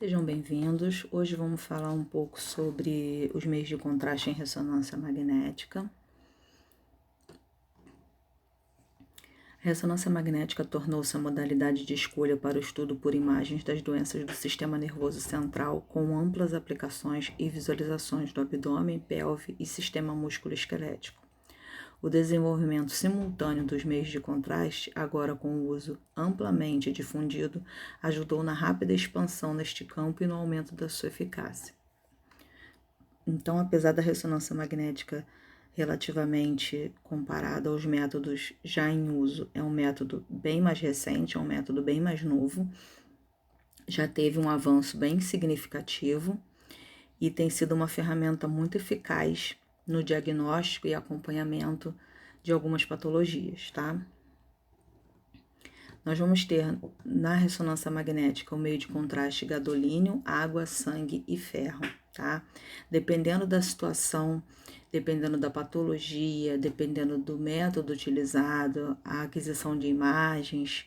Sejam bem-vindos. Hoje vamos falar um pouco sobre os meios de contraste em ressonância magnética. A ressonância magnética tornou-se a modalidade de escolha para o estudo por imagens das doenças do sistema nervoso central, com amplas aplicações e visualizações do abdômen, pelve e sistema músculo-esquelético. O desenvolvimento simultâneo dos meios de contraste, agora com o uso amplamente difundido, ajudou na rápida expansão neste campo e no aumento da sua eficácia. Então, apesar da ressonância magnética relativamente comparada aos métodos já em uso, é um método bem mais recente, é um método bem mais novo, já teve um avanço bem significativo e tem sido uma ferramenta muito eficaz no diagnóstico e acompanhamento de algumas patologias, tá? Nós vamos ter na ressonância magnética o meio de contraste gadolínio, água, sangue e ferro, tá? Dependendo da situação, dependendo da patologia, dependendo do método utilizado, a aquisição de imagens,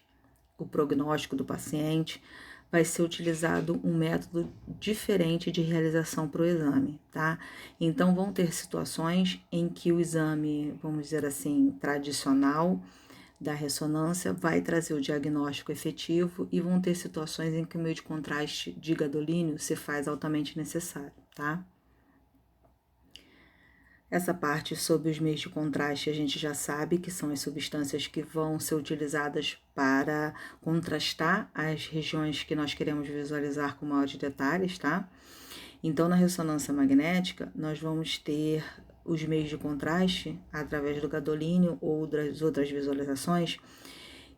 o prognóstico do paciente, vai ser utilizado um método diferente de realização para o exame, tá? Então, vão ter situações em que o exame, vamos dizer assim, tradicional da ressonância vai trazer o diagnóstico efetivo e vão ter situações em que o meio de contraste de gadolínio se faz altamente necessário, tá? Essa parte sobre os meios de contraste a gente já sabe que são as substâncias que vão ser utilizadas para contrastar as regiões que nós queremos visualizar com maiores detalhes, tá? Então, na ressonância magnética, nós vamos ter os meios de contraste através do gadolínio ou das outras visualizações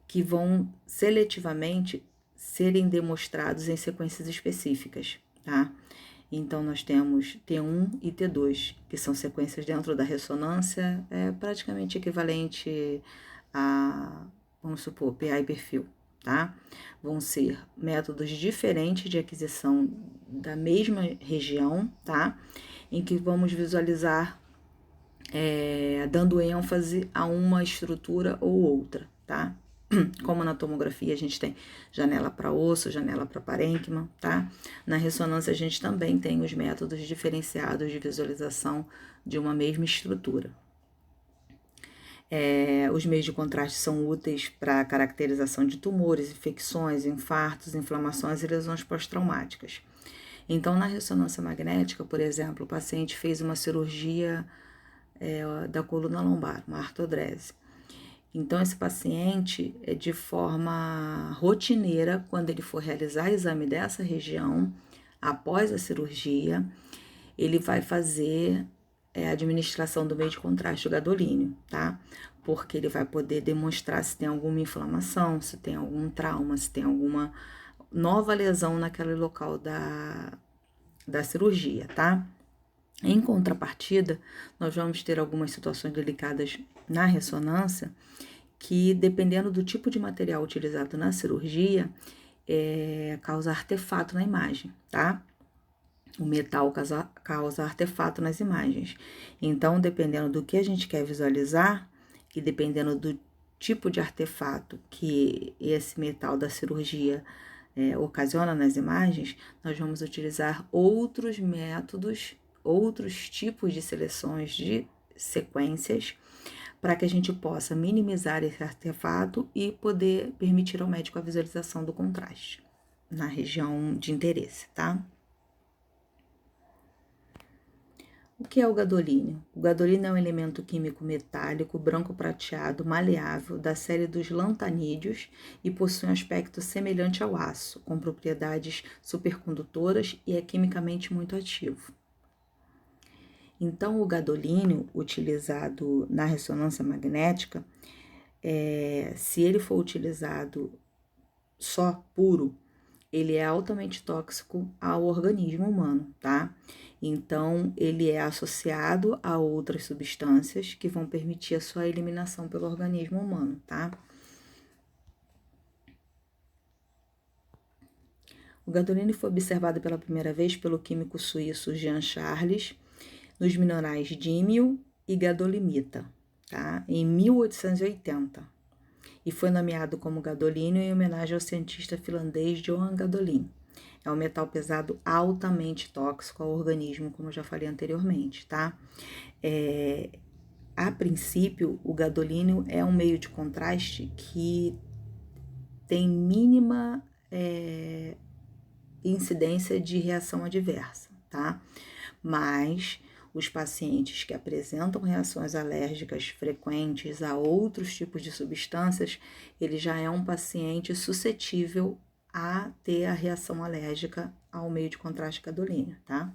que vão seletivamente serem demonstrados em sequências específicas, tá? Então, nós temos T1 e T2, que são sequências dentro da ressonância, praticamente equivalente a, vamos supor, PA e perfil, tá? Vão ser métodos diferentes de aquisição da mesma região, tá? Em que vamos visualizar dando ênfase a uma estrutura ou outra, tá? Como na tomografia a gente tem janela para osso, janela para parênquima, tá? Na ressonância a gente também tem os métodos diferenciados de visualização de uma mesma estrutura. Os meios de contraste são úteis para a caracterização de tumores, infecções, infartos, inflamações e lesões pós-traumáticas. Então, na ressonância magnética, por exemplo, o paciente fez uma cirurgia da coluna lombar, uma artrodese. Então, esse paciente, de forma rotineira, quando ele for realizar exame dessa região, após a cirurgia, ele vai fazer a administração do meio de contraste, o gadolínio, tá? Porque ele vai poder demonstrar se tem alguma inflamação, se tem algum trauma, se tem alguma nova lesão naquele local da cirurgia, tá? Em contrapartida, nós vamos ter algumas situações delicadas na ressonância que, dependendo do tipo de material utilizado na cirurgia, causa artefato na imagem, tá? O metal causa artefato nas imagens. Então, dependendo do que a gente quer visualizar e dependendo do tipo de artefato que esse metal da cirurgia ocasiona nas imagens, nós vamos utilizar outros métodos, outros tipos de seleções de sequências para que a gente possa minimizar esse artefato e poder permitir ao médico a visualização do contraste na região de interesse, tá? O que é o gadolínio? O gadolínio é um elemento químico metálico, branco-prateado, maleável, da série dos lantanídeos e possui um aspecto semelhante ao aço, com propriedades supercondutoras e é quimicamente muito ativo. Então, o gadolínio utilizado na ressonância magnética, se ele for utilizado só puro, ele é altamente tóxico ao organismo humano, tá? Então, ele é associado a outras substâncias que vão permitir a sua eliminação pelo organismo humano, tá? O gadolínio foi observado pela primeira vez pelo químico suíço Jean Charles nos minerais dímio e gadolimita, tá? Em 1880. E foi nomeado como gadolínio em homenagem ao cientista finlandês Johan Gadolin. É um metal pesado altamente tóxico ao organismo, como eu já falei anteriormente, tá? A princípio, o gadolínio é um meio de contraste que tem mínima incidência de reação adversa, tá? Mas os pacientes que apresentam reações alérgicas frequentes a outros tipos de substâncias, ele já é um paciente suscetível a ter a reação alérgica ao meio de contraste gadolínio, tá?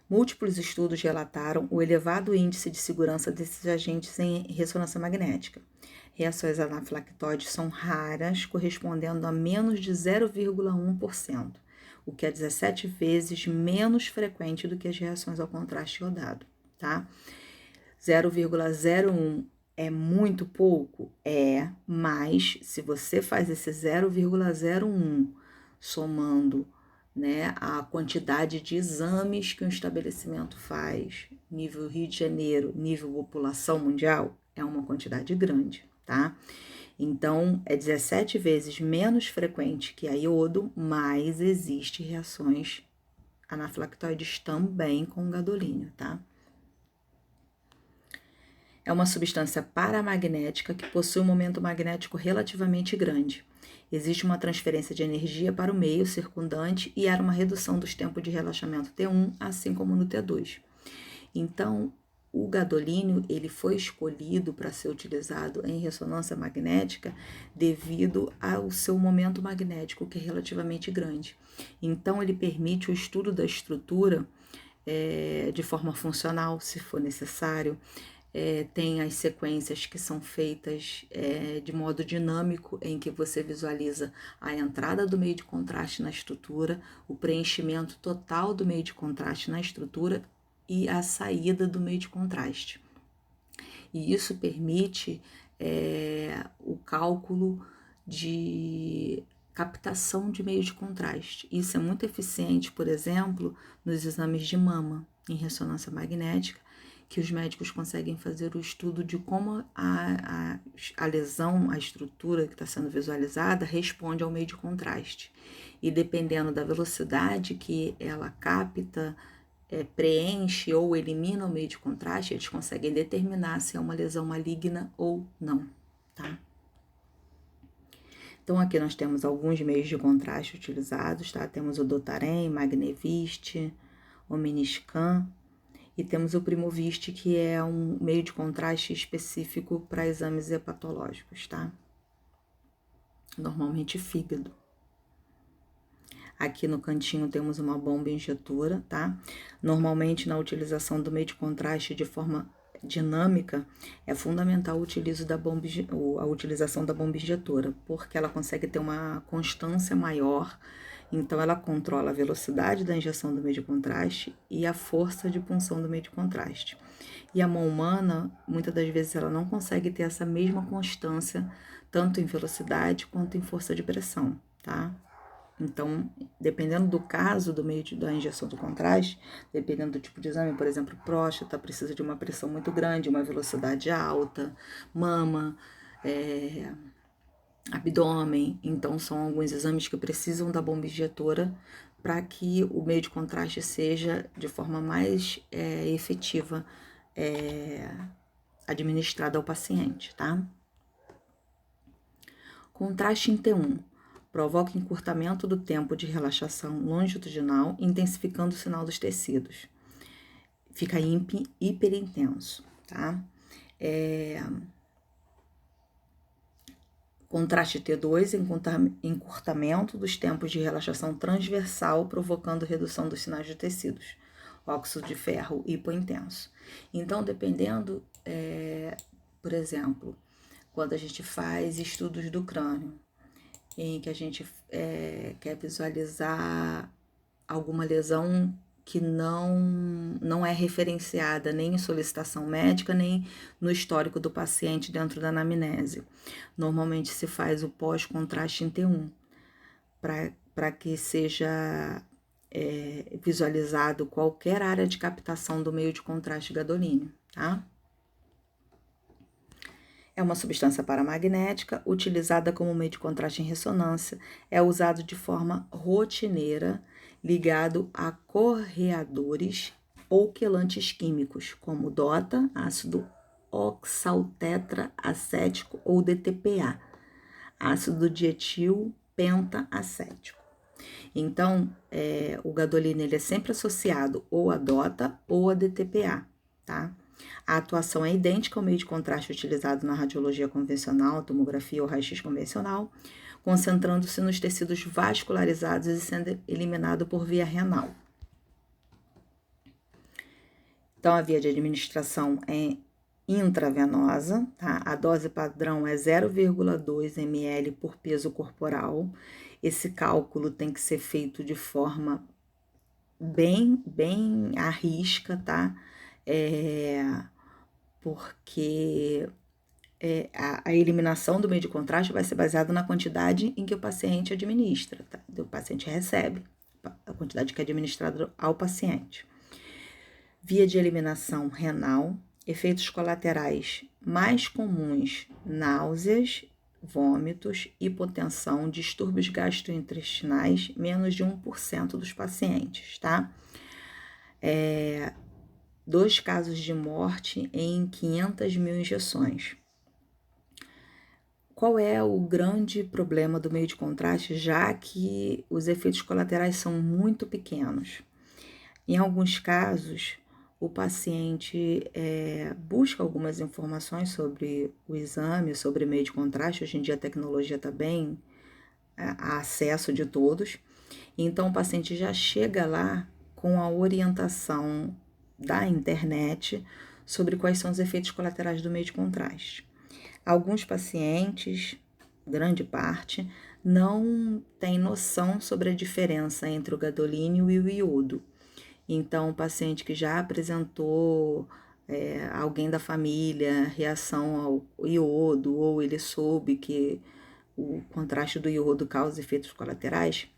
Múltiplos estudos relataram o elevado índice de segurança desses agentes em ressonância magnética. Reações anafilactóides são raras, correspondendo a menos de 0,1%, o que é 17 vezes menos frequente do que as reações ao contraste iodado, tá? 0,01 é muito pouco? Mas se você faz esse 0,01 somando, né, a quantidade de exames que um estabelecimento faz, nível Rio de Janeiro, nível população mundial, é uma quantidade grande, tá? Então, é 17 vezes menos frequente que a iodo, mas existe reações anafilactoides também com gadolínio, tá? É uma substância paramagnética que possui um momento magnético relativamente grande. Existe uma transferência de energia para o meio circundante e há uma redução dos tempos de relaxamento T1, assim como no T2. Então, o gadolínio ele foi escolhido para ser utilizado em ressonância magnética devido ao seu momento magnético, que é relativamente grande. Então, ele permite o estudo da estrutura de forma funcional, se for necessário. Tem as sequências que são feitas de modo dinâmico, em que você visualiza a entrada do meio de contraste na estrutura, o preenchimento total do meio de contraste na estrutura e a saída do meio de contraste. E isso permite o cálculo de captação de meio de contraste. Isso é muito eficiente, por exemplo, nos exames de mama em ressonância magnética, que os médicos conseguem fazer o estudo de como a lesão, a estrutura que está sendo visualizada, responde ao meio de contraste. E dependendo da velocidade que ela capta, preenche ou elimina o meio de contraste, eles conseguem determinar se é uma lesão maligna ou não, tá? Então, aqui nós temos alguns meios de contraste utilizados, tá? Temos o Dotarem, Magnevist, o Miniscan, e temos o Primovist, que é um meio de contraste específico para exames hepatológicos, tá? Normalmente fígado. Aqui no cantinho temos uma bomba injetora, tá? Normalmente na utilização do meio de contraste de forma dinâmica, é fundamental a utilização da bomba injetora, porque ela consegue ter uma constância maior, então ela controla a velocidade da injeção do meio de contraste e a força de punção do meio de contraste. E a mão humana, muitas das vezes, ela não consegue ter essa mesma constância, tanto em velocidade quanto em força de pressão, tá? Então, dependendo do caso do meio da injeção do contraste, dependendo do tipo de exame, por exemplo, próstata precisa de uma pressão muito grande, uma velocidade alta, mama, abdômen, então são alguns exames que precisam da bomba injetora para que o meio de contraste seja de forma mais efetiva administrado ao paciente, tá? Contraste em T1. Provoca encurtamento do tempo de relaxação longitudinal, intensificando o sinal dos tecidos. Fica hiperintenso, tá? Contraste T2, encurtamento dos tempos de relaxação transversal, provocando redução dos sinais de tecidos. Óxido de ferro hipointenso. Então, dependendo, por exemplo, quando a gente faz estudos do crânio, em que a gente quer visualizar alguma lesão que não é referenciada nem em solicitação médica, nem no histórico do paciente dentro da anamnese. Normalmente se faz o pós-contraste em T1, para que seja visualizado qualquer área de captação do meio de contraste gadolínio, tá? É uma substância paramagnética utilizada como meio de contraste em ressonância. É usado de forma rotineira, ligado a correadores ou quelantes químicos, como DOTA, ácido oxaltetraacético ou DTPA, ácido dietil pentaacético. Então, o gadolínio ele é sempre associado ou a DOTA ou a DTPA, tá? A atuação é idêntica ao meio de contraste utilizado na radiologia convencional, tomografia ou raio-x convencional, concentrando-se nos tecidos vascularizados e sendo eliminado por via renal. Então, a via de administração é intravenosa, tá? A dose padrão é 0,2 ml por peso corporal. Esse cálculo tem que ser feito de forma bem à risca, tá? Porque a eliminação do meio de contraste vai ser baseada na quantidade em que o paciente administra, tá? O paciente recebe, a quantidade que é administrada ao paciente. Via de eliminação renal, efeitos colaterais mais comuns: náuseas, vômitos, hipotensão, distúrbios gastrointestinais, menos de 1% dos pacientes, tá? 2 casos de morte em 500 mil injeções. Qual é o grande problema do meio de contraste, já que os efeitos colaterais são muito pequenos? Em alguns casos, o paciente busca algumas informações sobre o exame, sobre o meio de contraste. Hoje em dia a tecnologia está bem a acesso de todos. Então, o paciente já chega lá com a orientação da internet sobre quais são os efeitos colaterais do meio de contraste. Alguns pacientes, grande parte, não tem noção sobre a diferença entre o gadolínio e o iodo. Então, o paciente que já apresentou alguém da família reação ao iodo, ou ele soube que o contraste do iodo causa efeitos colaterais,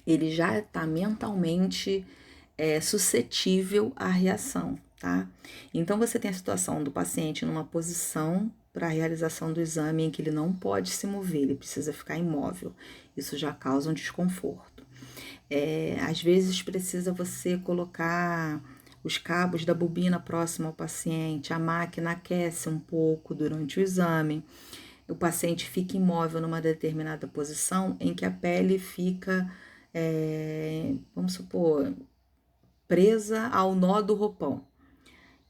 ele já está mentalmente suscetível à reação, tá? Então, você tem a situação do paciente numa posição para a realização do exame em que ele não pode se mover, ele precisa ficar imóvel. Isso já causa um desconforto. Às vezes precisa você colocar os cabos da bobina próxima ao paciente, a máquina aquece um pouco durante o exame, o paciente fica imóvel numa determinada posição em que a pele fica, vamos supor, presa ao nó do roupão.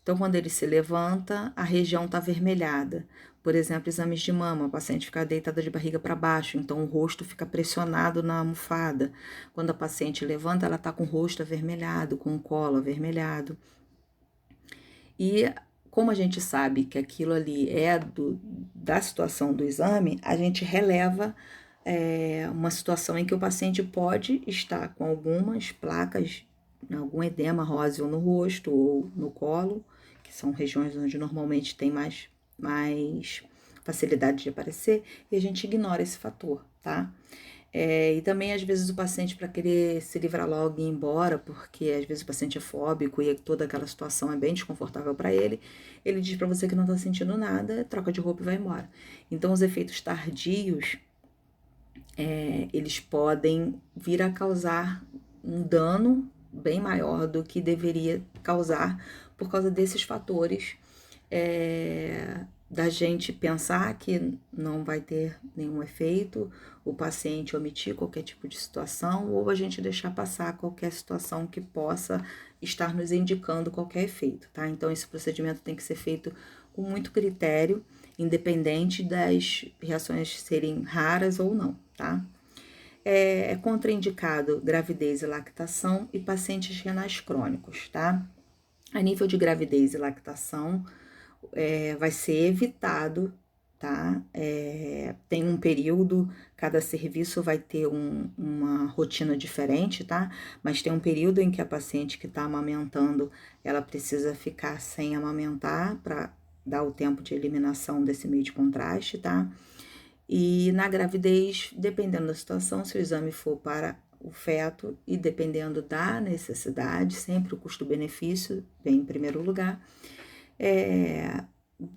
Então, quando ele se levanta, a região está avermelhada. Por exemplo, exames de mama, a paciente fica deitada de barriga para baixo, então o rosto fica pressionado na almofada. Quando a paciente levanta, ela está com o rosto avermelhado, com o colo avermelhado. E como a gente sabe que aquilo ali é da situação do exame, a gente releva uma situação em que o paciente pode estar com algumas placas, algum edema róseo no rosto ou no colo, que são regiões onde normalmente tem mais facilidade de aparecer, e a gente ignora esse fator, tá? E também, às vezes, o paciente, para querer se livrar logo e ir embora, porque às vezes o paciente é fóbico e toda aquela situação é bem desconfortável para ele diz para você que não tá sentindo nada, troca de roupa e vai embora. Então, os efeitos tardios, eles podem vir a causar um dano bem maior do que deveria causar por causa desses fatores, da gente pensar que não vai ter nenhum efeito, o paciente omitir qualquer tipo de situação, ou a gente deixar passar qualquer situação que possa estar nos indicando qualquer efeito, tá? Então, esse procedimento tem que ser feito com muito critério, independente das reações serem raras ou não, tá? É contraindicado gravidez e lactação e pacientes renais crônicos, tá? A nível de gravidez e lactação, vai ser evitado, tá? Tem um período, cada serviço vai ter uma rotina diferente, tá? Mas tem um período em que a paciente que está amamentando, ela precisa ficar sem amamentar para dar o tempo de eliminação desse meio de contraste, tá? E na gravidez, dependendo da situação, se o exame for para o feto e dependendo da necessidade, sempre o custo-benefício vem em primeiro lugar,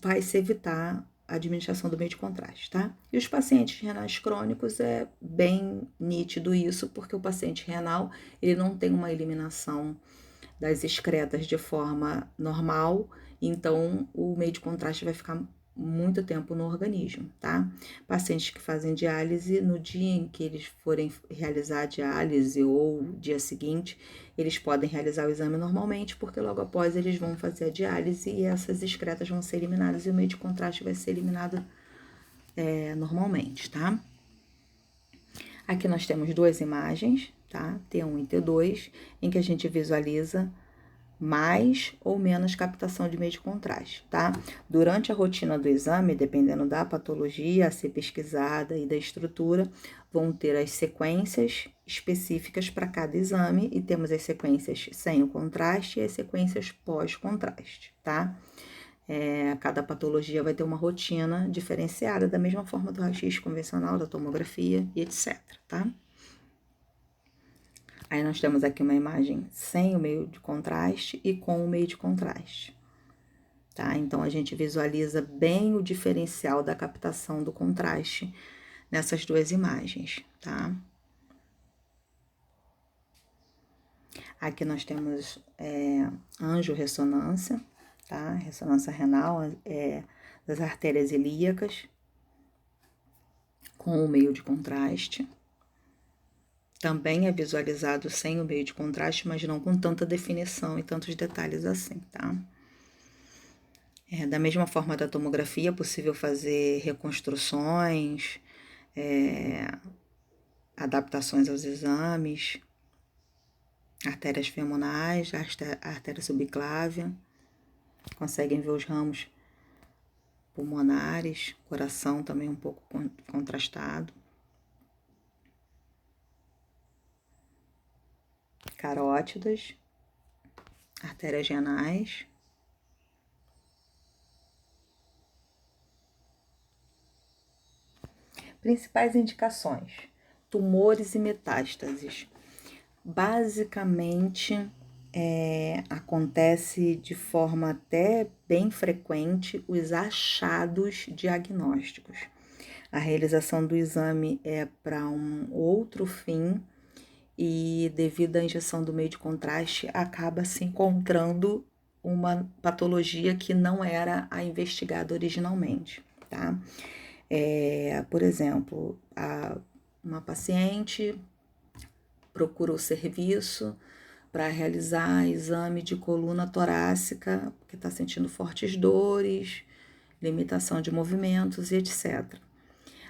vai se evitar a administração do meio de contraste, tá? E os pacientes renais crônicos é bem nítido isso, porque o paciente renal, ele não tem uma eliminação das excretas de forma normal, então o meio de contraste vai ficar muito tempo no organismo, tá? Pacientes que fazem diálise, no dia em que eles forem realizar a diálise ou dia seguinte, eles podem realizar o exame normalmente, porque logo após eles vão fazer a diálise e essas excretas vão ser eliminadas e o meio de contraste vai ser eliminado normalmente, tá? Aqui nós temos duas imagens, tá? T1 e T2, em que a gente visualiza mais ou menos captação de meio de contraste, tá? Durante a rotina do exame, dependendo da patologia a ser pesquisada e da estrutura, vão ter as sequências específicas para cada exame e temos as sequências sem o contraste e as sequências pós-contraste, tá? Cada patologia vai ter uma rotina diferenciada, da mesma forma do raio-x convencional, da tomografia e etc, tá? Aí nós temos aqui uma imagem sem o meio de contraste e com o meio de contraste, tá? Então, a gente visualiza bem o diferencial da captação do contraste nessas duas imagens, tá? Aqui nós temos angiorressonância, tá? Ressonância renal das artérias ilíacas com o meio de contraste. Também é visualizado sem o meio de contraste, mas não com tanta definição e tantos detalhes assim, tá? Da mesma forma da tomografia, é possível fazer reconstruções, adaptações aos exames, artérias femorais, artéria subclávia, conseguem ver os ramos pulmonares, coração também um pouco contrastado. Carótidas, artérias renais. Principais indicações: tumores e metástases. Basicamente, acontece de forma até bem frequente os achados diagnósticos. A realização do exame é para um outro fim e, devido à injeção do meio de contraste, acaba se encontrando uma patologia que não era a investigada originalmente, tá? Por exemplo, uma paciente procura o serviço para realizar exame de coluna torácica, porque está sentindo fortes dores, limitação de movimentos e etc.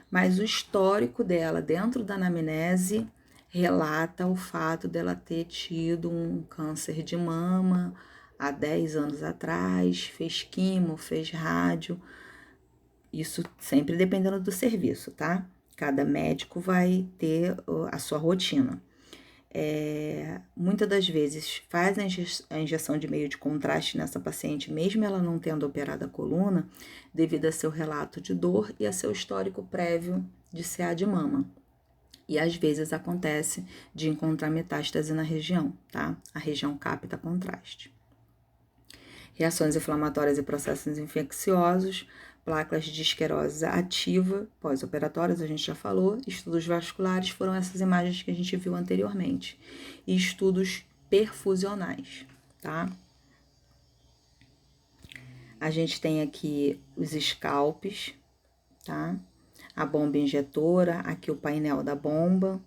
Mas o histórico dela dentro da anamnese relata o fato dela ter tido um câncer de mama há 10 anos atrás, fez quimo, fez rádio, isso sempre dependendo do serviço, tá? Cada médico vai ter a sua rotina. Muitas das vezes faz a injeção de meio de contraste nessa paciente, mesmo ela não tendo operado a coluna, devido a seu relato de dor e a seu histórico prévio de CA de mama. E às vezes acontece de encontrar metástase na região, tá? A região capta contraste. Reações inflamatórias e processos infecciosos, placas de esclerose ativa, pós-operatórias, a gente já falou, estudos vasculares foram essas imagens que a gente viu anteriormente, e estudos perfusionais, tá? A gente tem aqui os scalpes, tá? A bomba injetora, aqui o painel da bomba,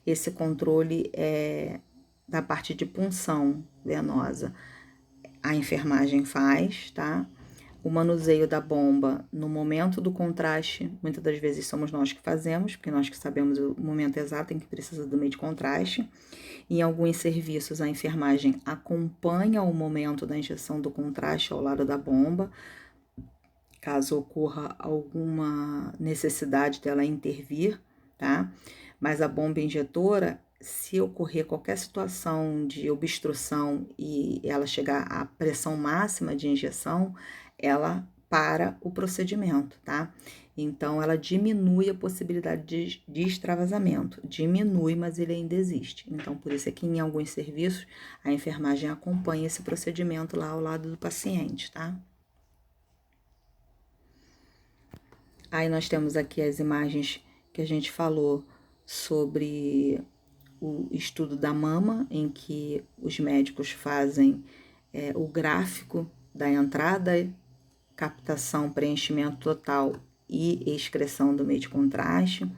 esse controle da parte de punção venosa, a enfermagem faz, tá? O manuseio da bomba no momento do contraste, muitas das vezes somos nós que fazemos, porque nós que sabemos o momento exato em que precisa do meio de contraste. Em alguns serviços, a enfermagem acompanha o momento da injeção do contraste ao lado da bomba, caso ocorra alguma necessidade dela intervir, tá? Mas a bomba injetora, se ocorrer qualquer situação de obstrução e ela chegar à pressão máxima de injeção, ela para o procedimento, tá? Então, ela diminui a possibilidade de extravasamento. Diminui, mas ele ainda existe. Então, por isso é que em alguns serviços, a enfermagem acompanha esse procedimento lá ao lado do paciente, tá? Aí nós temos aqui as imagens que a gente falou sobre o estudo da mama, em que os médicos fazem o gráfico da entrada, captação, preenchimento total e excreção do meio de contraste.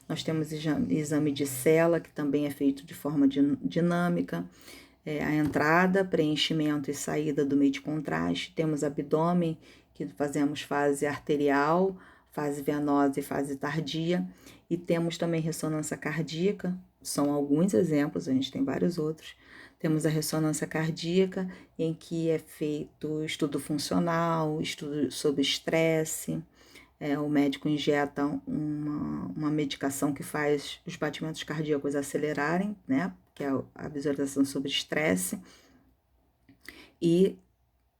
Nós temos exame de cela, que também é feito de forma dinâmica, a entrada, preenchimento e saída do meio de contraste. Temos abdômen, que fazemos fase arterial, fase venosa e fase tardia. E temos também ressonância cardíaca, são alguns exemplos, a gente tem vários outros. Temos a ressonância cardíaca, em que é feito estudo funcional, estudo sobre estresse. O médico injeta uma medicação que faz os batimentos cardíacos acelerarem, né? Que é a visualização sobre estresse. E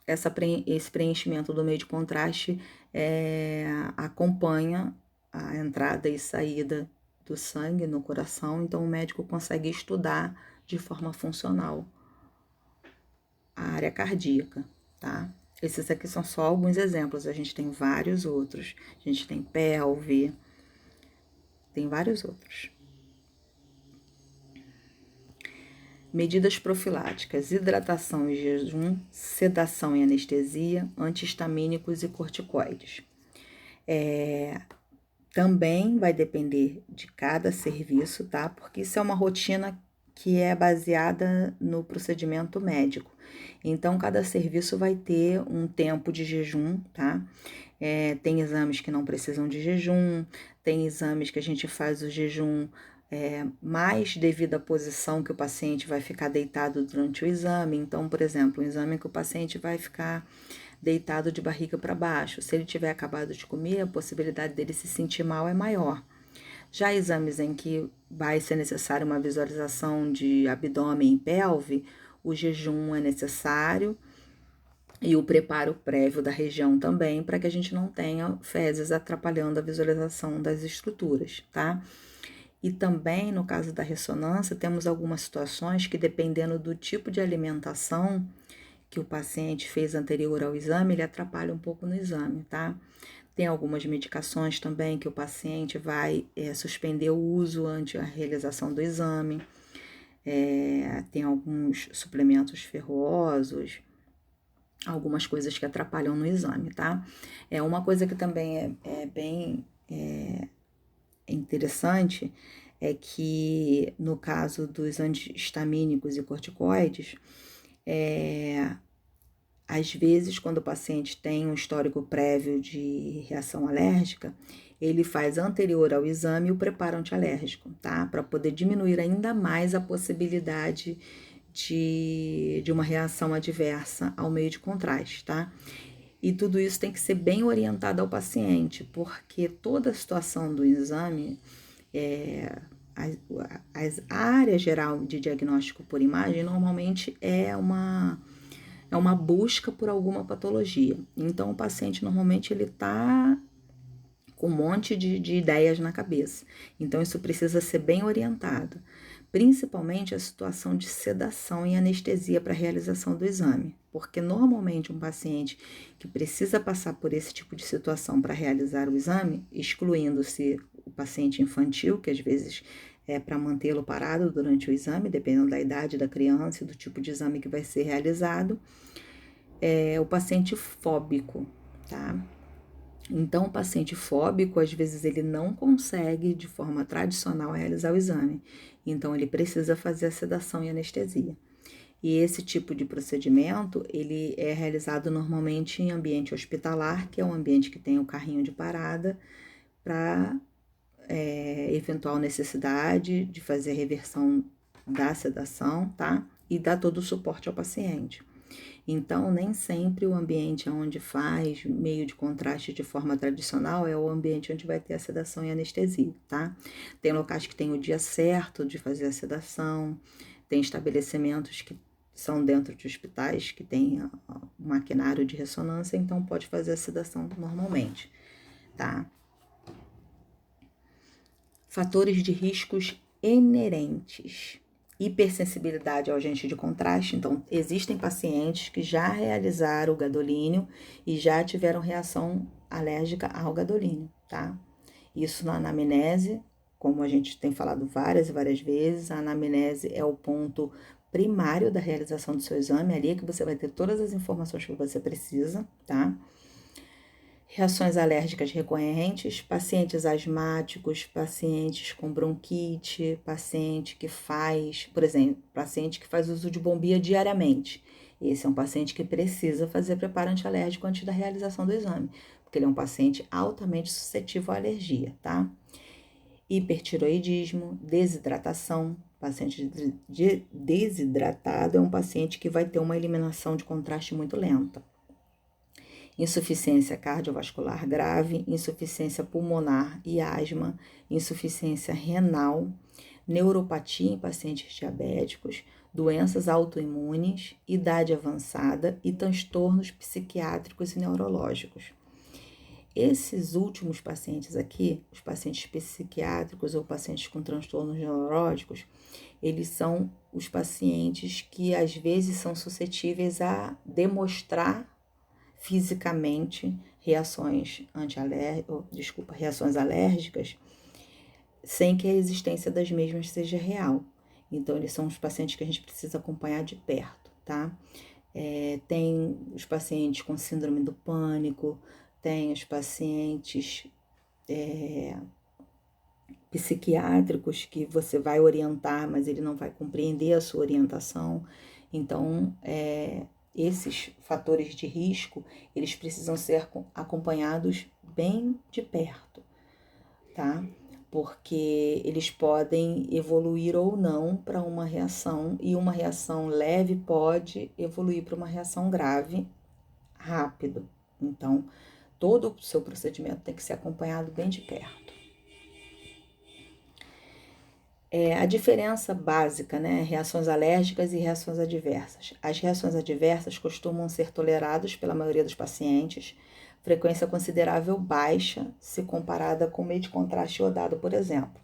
esse preenchimento do meio de contraste acompanha a entrada e saída do sangue no coração, então o médico consegue estudar de forma funcional a área cardíaca, tá? Esses aqui são só alguns exemplos, a gente tem vários outros. A gente tem pelve, tem vários outros. Medidas profiláticas: hidratação e jejum, sedação e anestesia, antihistamínicos e corticoides. Também vai depender de cada serviço, tá? Porque isso é uma rotina que é baseada no procedimento médico. Então, cada serviço vai ter um tempo de jejum, tá? Tem exames que não precisam de jejum, tem exames que a gente faz o jejum mais devido à posição que o paciente vai ficar deitado durante o exame. Então, por exemplo, um exame que o paciente vai ficar deitado de barriga para baixo. Se ele tiver acabado de comer, a possibilidade dele se sentir mal é maior. Já exames em que vai ser necessário uma visualização de abdômen e pelve, o jejum é necessário e o preparo prévio da região também, para que a gente não tenha fezes atrapalhando a visualização das estruturas, tá? E também, no caso da ressonância, temos algumas situações que, dependendo do tipo de alimentação que o paciente fez anterior ao exame, ele atrapalha um pouco no exame, tá? Tem algumas medicações também que o paciente vai suspender o uso ante a realização do exame. Tem alguns suplementos ferrosos, algumas coisas que atrapalham no exame, tá? Uma coisa que também é bem interessante é que, no caso dos antihistamínicos e corticoides, às vezes, quando o paciente tem um histórico prévio de reação alérgica, ele faz anterior ao exame o preparo antialérgico, tá? Para poder diminuir ainda mais a possibilidade de uma reação adversa ao meio de contraste, tá? E tudo isso tem que ser bem orientado ao paciente, porque toda a situação do exame, a área geral de diagnóstico por imagem normalmente é uma busca por alguma patologia. Então, o paciente normalmente ele tá com um monte de ideias na cabeça. Então, isso precisa ser bem orientado. Principalmente a situação de sedação e anestesia para a realização do exame. Porque, normalmente, um paciente que precisa passar por esse tipo de situação para realizar o exame, excluindo-se o paciente infantil, que às vezes para mantê-lo parado durante o exame, dependendo da idade da criança e do tipo de exame que vai ser realizado, o paciente fóbico, tá? Então, o paciente fóbico, às vezes, ele não consegue, de forma tradicional, realizar o exame. Então, ele precisa fazer a sedação e anestesia. E esse tipo de procedimento, ele é realizado normalmente em ambiente hospitalar, que é um ambiente que tem o carrinho de parada, para eventual necessidade de fazer a reversão da sedação, tá? E dar todo o suporte ao paciente. Então, nem sempre o ambiente onde faz meio de contraste de forma tradicional é o ambiente onde vai ter a sedação e anestesia, tá? Tem locais que tem o dia certo de fazer a sedação, tem estabelecimentos que são dentro de hospitais que tem o maquinário de ressonância, então pode fazer a sedação normalmente, tá? Fatores de riscos inerentes. Hipersensibilidade ao agente de contraste. Então, existem pacientes que já realizaram o gadolínio e já tiveram reação alérgica ao gadolínio, tá? Isso na anamnese, como a gente tem falado várias e várias vezes, a anamnese é o ponto primário da realização do seu exame, ali é que você vai ter todas as informações que você precisa, tá? Reações alérgicas recorrentes, pacientes asmáticos, pacientes com bronquite, paciente que faz, por exemplo, paciente que faz uso de bombinha diariamente. Esse é um paciente que precisa fazer preparo antialérgico antes da realização do exame, porque ele é um paciente altamente suscetível à alergia, tá? Hipertiroidismo, desidratação. Paciente desidratado é um paciente que vai ter uma eliminação de contraste muito lenta. Insuficiência cardiovascular grave, insuficiência pulmonar e asma, insuficiência renal, neuropatia em pacientes diabéticos, doenças autoimunes, idade avançada e transtornos psiquiátricos e neurológicos. Esses últimos pacientes aqui, os pacientes psiquiátricos ou pacientes com transtornos neurológicos, eles são os pacientes que às vezes são suscetíveis a demonstrar fisicamente reações reações alérgicas, sem que a existência das mesmas seja real. Então, eles são os pacientes que a gente precisa acompanhar de perto, tá? Tem os pacientes com síndrome do pânico, tem os pacientes psiquiátricos que você vai orientar, mas ele não vai compreender a sua orientação. Então, esses fatores de risco, eles precisam ser acompanhados bem de perto, tá? Porque eles podem evoluir ou não para uma reação, e uma reação leve pode evoluir para uma reação grave rápido. Então, todo o seu procedimento tem que ser acompanhado bem de perto. A diferença básica, né? Reações alérgicas e reações adversas. As reações adversas costumam ser toleradas pela maioria dos pacientes, frequência considerável baixa se comparada com meio de contraste iodado, por exemplo.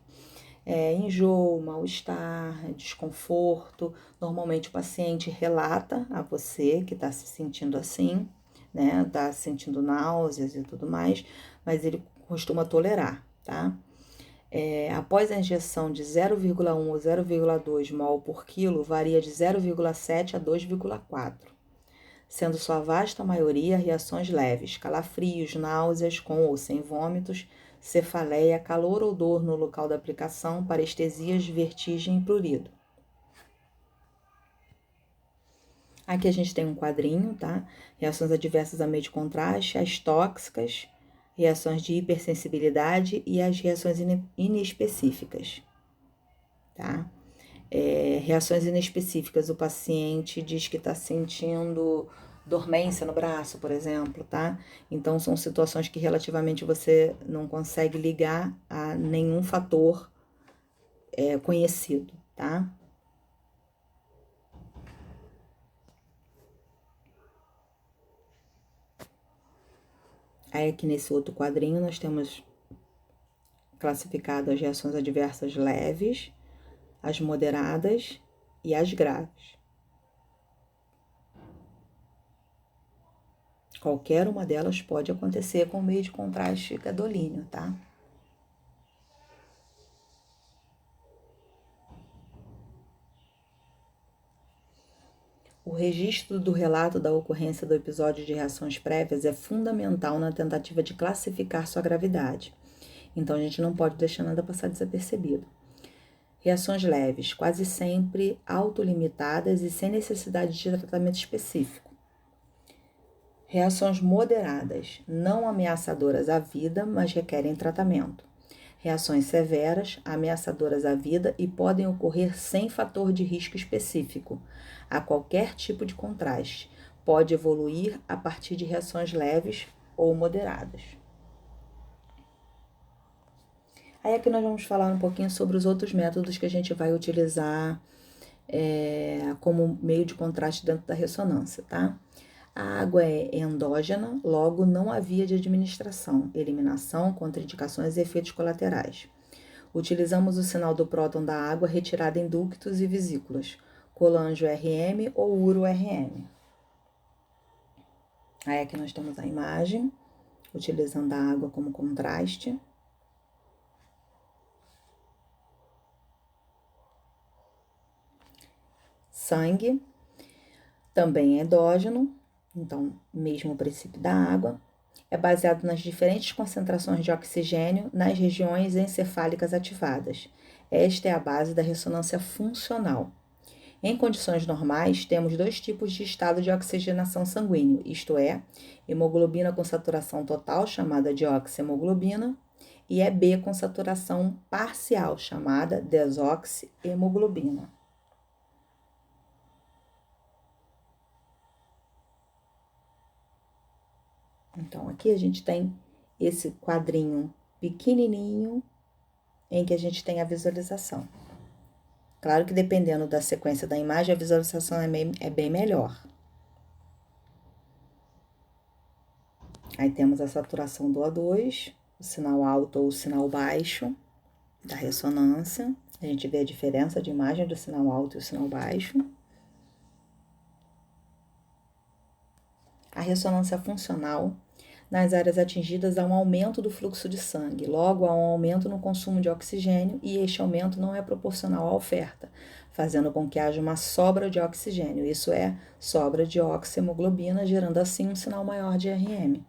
Enjoo, mal-estar, desconforto. Normalmente o paciente relata a você que está se sentindo assim, né? Está sentindo náuseas e tudo mais, mas ele costuma tolerar, tá? Após a injeção de 0,1 ou 0,2 mol por quilo, varia de 0,7 a 2,4, sendo sua vasta maioria reações leves, calafrios, náuseas com ou sem vômitos, cefaleia, calor ou dor no local da aplicação, parestesias, vertigem e prurido. Aqui a gente tem um quadrinho, tá? Reações adversas a meio de contraste, as tóxicas, reações de hipersensibilidade e as reações inespecíficas, tá? Reações inespecíficas, o paciente diz que está sentindo dormência no braço, por exemplo, tá? Então, são situações que relativamente você não consegue ligar a nenhum fator conhecido, tá? Aí, aqui nesse outro quadrinho, nós temos classificado as reações adversas leves, as moderadas e as graves. Qualquer uma delas pode acontecer com o meio de contraste gadolínio, tá? O registro do relato da ocorrência do episódio de reações prévias é fundamental na tentativa de classificar sua gravidade. Então, a gente não pode deixar nada passar desapercebido. Reações leves, quase sempre autolimitadas e sem necessidade de tratamento específico. Reações moderadas, não ameaçadoras à vida, mas requerem tratamento. Reações severas, ameaçadoras à vida e podem ocorrer sem fator de risco específico, a qualquer tipo de contraste. Pode evoluir a partir de reações leves ou moderadas. Aí aqui nós vamos falar um pouquinho sobre os outros métodos que a gente vai utilizar como meio de contraste dentro da ressonância, tá? A água é endógena, logo não há via de administração, eliminação, contraindicações e efeitos colaterais. Utilizamos o sinal do próton da água retirado em ductos e vesículas, colangio-RM ou uro-RM. Aí aqui nós temos a imagem, utilizando a água como contraste. Sangue, também é endógeno, então, mesmo princípio da água. É baseado nas diferentes concentrações de oxigênio nas regiões encefálicas ativadas. Esta é a base da ressonância funcional. Em condições normais, temos dois tipos de estado de oxigenação sanguínea, isto é, hemoglobina com saturação total, chamada de oxihemoglobina, e EB com saturação parcial, chamada desoxihemoglobina. Então, aqui a gente tem esse quadrinho pequenininho em que a gente tem a visualização. Claro que dependendo da sequência da imagem, a visualização é bem melhor. Aí temos a saturação do O2, o sinal alto ou o sinal baixo da ressonância. A gente vê a diferença de imagem do sinal alto e o sinal baixo. A ressonância funcional. Nas áreas atingidas, há um aumento do fluxo de sangue, logo há um aumento no consumo de oxigênio e este aumento não é proporcional à oferta, fazendo com que haja uma sobra de oxigênio, isso é, sobra de oxihemoglobina, gerando assim um sinal maior de RM.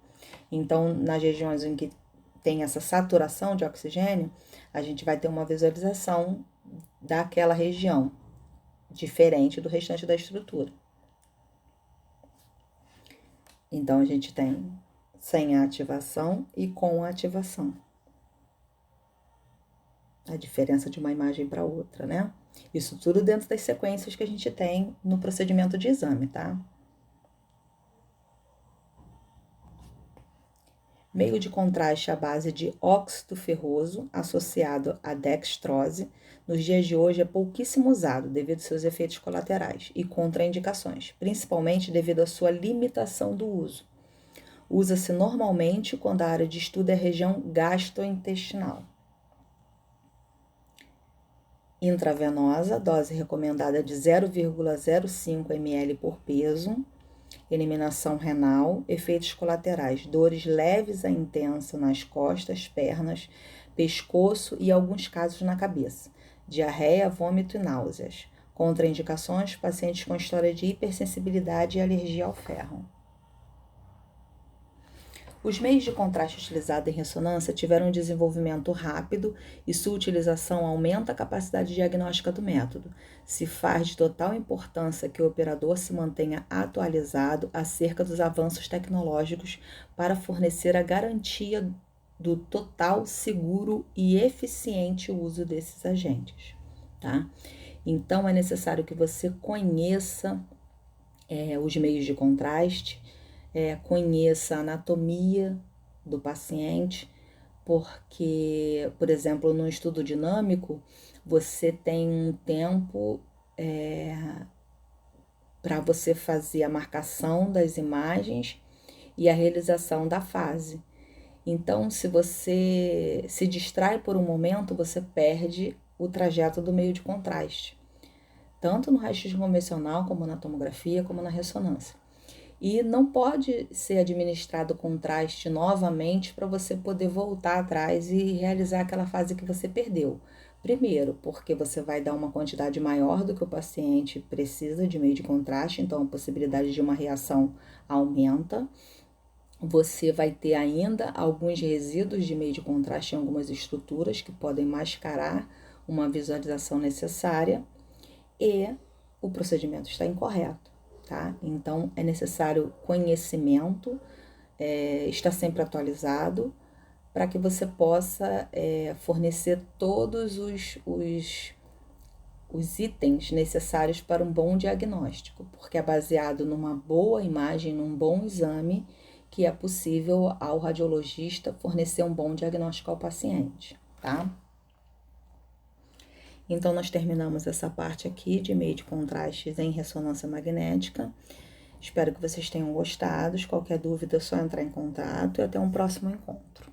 Então, nas regiões em que tem essa saturação de oxigênio, a gente vai ter uma visualização daquela região, diferente do restante da estrutura. Então, a gente tem sem a ativação e com a ativação. A diferença de uma imagem para outra, né? Isso tudo dentro das sequências que a gente tem no procedimento de exame, tá? Meio de contraste à base de óxido ferroso associado à dextrose, nos dias de hoje é pouquíssimo usado devido aos seus efeitos colaterais e contraindicações, principalmente devido à sua limitação do uso. Usa-se normalmente quando a área de estudo é a região gastrointestinal. Intravenosa, dose recomendada de 0,05 ml por peso. Eliminação renal, efeitos colaterais, dores leves a intensa nas costas, pernas, pescoço e, em alguns casos, na cabeça. Diarreia, vômito e náuseas. Contraindicações, pacientes com história de hipersensibilidade e alergia ao ferro. Os meios de contraste utilizados em ressonância tiveram um desenvolvimento rápido e sua utilização aumenta a capacidade diagnóstica do método. Se faz de total importância que o operador se mantenha atualizado acerca dos avanços tecnológicos para fornecer a garantia do total, seguro e eficiente uso desses agentes, tá? Então, é necessário que você conheça os meios de contraste, conheça a anatomia do paciente, porque, por exemplo, no estudo dinâmico, você tem um tempo para você fazer a marcação das imagens e a realização da fase. Então, se você se distrai por um momento, você perde o trajeto do meio de contraste, tanto no raio-x convencional, como na tomografia, como na ressonância. E não pode ser administrado contraste novamente para você poder voltar atrás e realizar aquela fase que você perdeu. Primeiro, porque você vai dar uma quantidade maior do que o paciente precisa de meio de contraste, então a possibilidade de uma reação aumenta. Você vai ter ainda alguns resíduos de meio de contraste em algumas estruturas que podem mascarar uma visualização necessária e o procedimento está incorreto. Tá? Então, é necessário conhecimento, estar sempre atualizado, para que você possa fornecer todos os itens necessários para um bom diagnóstico, porque é baseado numa boa imagem, num bom exame, que é possível ao radiologista fornecer um bom diagnóstico ao paciente, tá? Então, nós terminamos essa parte aqui de meio de contrastes em ressonância magnética. Espero que vocês tenham gostado. Qualquer dúvida é só entrar em contato e até um próximo encontro.